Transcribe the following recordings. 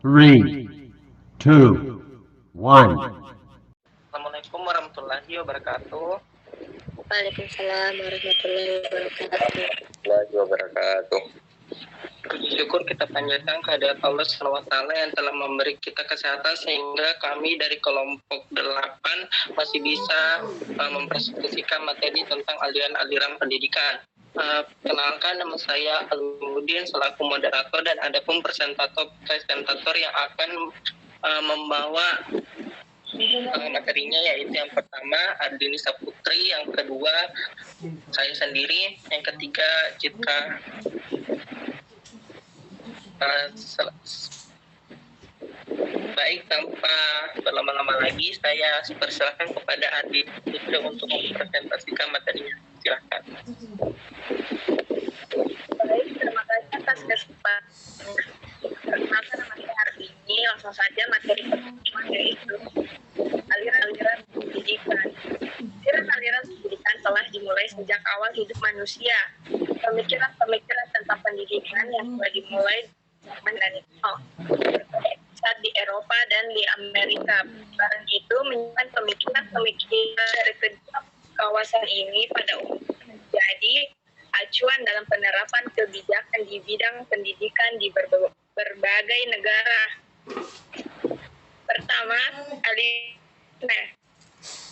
3, 2, 1. Assalamualaikum warahmatullahi wabarakatuh. Waalaikumsalam warahmatullahi wabarakatuh. Puji syukur kita panjatkan kehadirat Allah SWT yang telah memberi kita kesehatan sehingga kami dari kelompok 8 masih bisa mempresentasikan materi tentang aliran-aliran pendidikan. Kenalkan, nama saya Aludin selaku moderator dan ada pun presentator yang akan membawa materinya, yaitu yang pertama Ardini Saputri, yang kedua saya sendiri, yang ketiga Citra. Baik, tanpa berlama-lama lagi saya persilakan kepada Ardini Saputri untuk mempresentasikan materinya. Silakan. Baik, terima kasih atas kesempatan. Perkenalkan, nama saya Ardini. Langsung saja materi pertama, yaitu aliran-aliran pendidikan. Aliran-aliran pendidikan telah dimulai sejak awal hidup manusia. Pemikiran-pemikiran tentang pendidikan yang telah dimulai zaman dan saat di Eropa dan di Amerika. Barang itu menyimpan pemikiran-pemikiran dari kedua kawasan ini pada umumnya menjadi acuan dalam penerapan kebijakan di bidang pendidikan di berbagai negara. Pertama,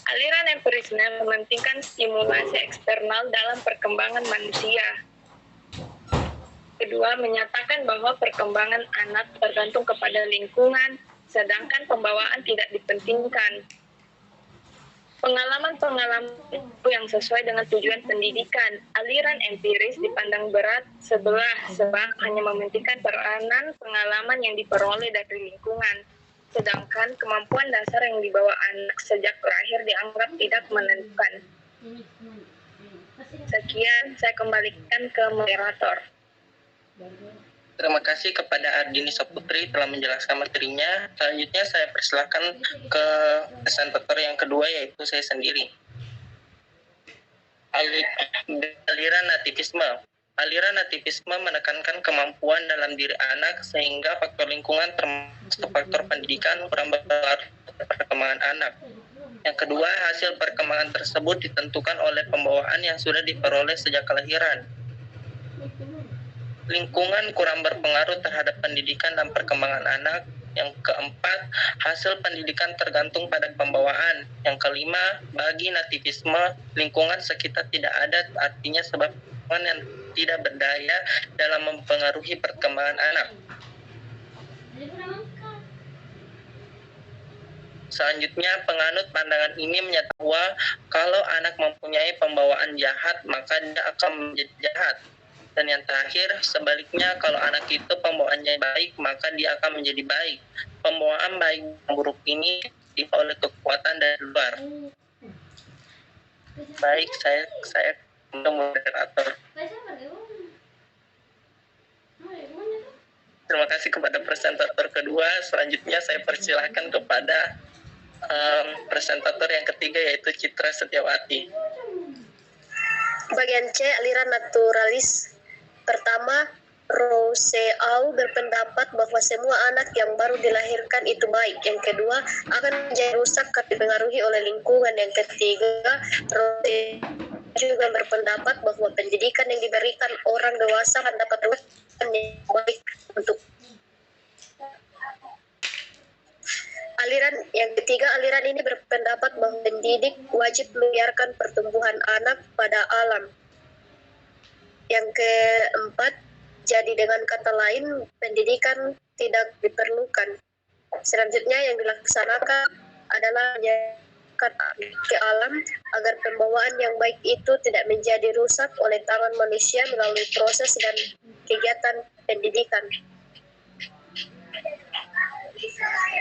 aliran empirisme mementingkan stimulasi eksternal dalam perkembangan manusia. Kedua, menyatakan bahwa perkembangan anak tergantung kepada lingkungan, sedangkan pembawaan tidak dipentingkan. Pengalaman-pengalaman itu yang sesuai dengan tujuan pendidikan. Aliran empiris dipandang berat sebelah sebab hanya mementingkan peranan pengalaman yang diperoleh dari lingkungan. Sedangkan kemampuan dasar yang dibawa anak sejak lahir dianggap tidak menentukan. Sekian, saya kembalikan ke moderator. Terima kasih kepada Ardini Saputri telah menjelaskan materinya. Selanjutnya saya persilakan ke presentator yang kedua, yaitu saya sendiri. Aliran nativisme. Aliran nativisme menekankan kemampuan dalam diri anak sehingga faktor lingkungan termasuk faktor pendidikan kurang berpengaruh pada perkembangan anak. Yang kedua, hasil perkembangan tersebut ditentukan oleh pembawaan yang sudah diperoleh sejak kelahiran. Lingkungan kurang berpengaruh terhadap pendidikan dan perkembangan anak. Yang keempat, hasil pendidikan tergantung pada pembawaan. Yang kelima, bagi nativisme, lingkungan sekitar tidak ada artinya sebab lingkungan yang tidak berdaya dalam mempengaruhi perkembangan anak. Selanjutnya, penganut pandangan ini menyatakan bahwa kalau anak mempunyai pembawaan jahat, maka dia akan menjadi jahat. Dan yang terakhir, sebaliknya kalau anak itu pembawaannya baik, maka dia akan menjadi baik. Pembawaan baik dan buruk ini dibawa oleh kekuatan dari luar. Baik, saya moderator. Terima kasih kepada presentator kedua. Selanjutnya saya persilahkan kepada presentator yang ketiga, yaitu Citra Setiawati. Bagian C, aliran naturalis. Pertama, Rousseau berpendapat bahwa semua anak yang baru dilahirkan itu baik. Yang kedua, akan menjadi rusak karena dipengaruhi oleh lingkungan. Yang ketiga, Rousseau juga berpendapat bahwa pendidikan yang diberikan orang dewasa akan dapat rusak yang baik untuk aliran ini berpendapat bahwa pendidik wajib membiarkan pertumbuhan anak pada alam. Yang keempat, jadi dengan kata lain, pendidikan tidak diperlukan. Selanjutnya yang dilaksanakan adalah menjaga ke alam agar pembawaan yang baik itu tidak menjadi rusak oleh tangan manusia melalui proses dan kegiatan pendidikan.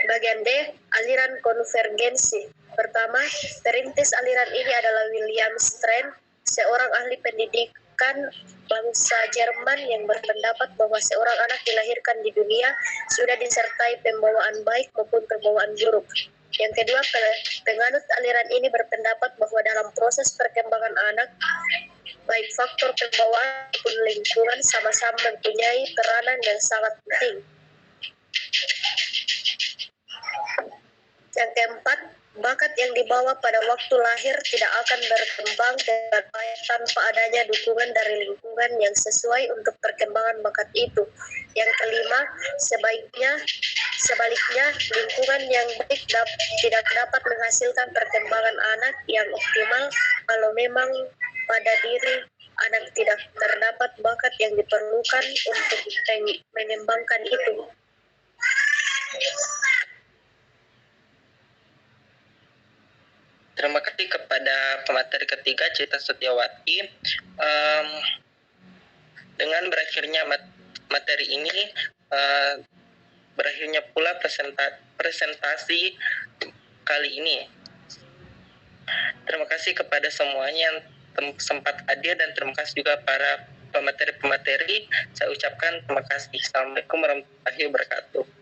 Bagian D, aliran konvergensi. Pertama, perintis aliran ini adalah William Strand, seorang ahli pendidikan bangsa Jerman yang berpendapat bahwa seorang anak dilahirkan di dunia sudah disertai pembawaan baik maupun pembawaan buruk. Yang kedua, penganut aliran ini berpendapat bahwa dalam proses perkembangan anak, baik faktor pembawaan maupun lingkungan sama-sama mempunyai peranan yang sangat penting. Yang keempat, bakat yang dibawa pada waktu lahir tidak akan berkembang dengan baik tanpa adanya dukungan dari lingkungan yang sesuai untuk perkembangan bakat itu. Yang kelima, sebaliknya, lingkungan yang baik tidak dapat menghasilkan perkembangan anak yang optimal kalau memang pada diri anak tidak terdapat bakat yang diperlukan untuk mengembangkan itu. Terima kasih kepada pemateri ketiga Cita Setiawati. Dengan berakhirnya materi ini, berakhirnya pula presentasi kali ini. Terima kasih kepada semuanya yang sempat hadir dan terima kasih juga para pemateri-pemateri. Saya ucapkan terima kasih. Assalamualaikum warahmatullahi wabarakatuh.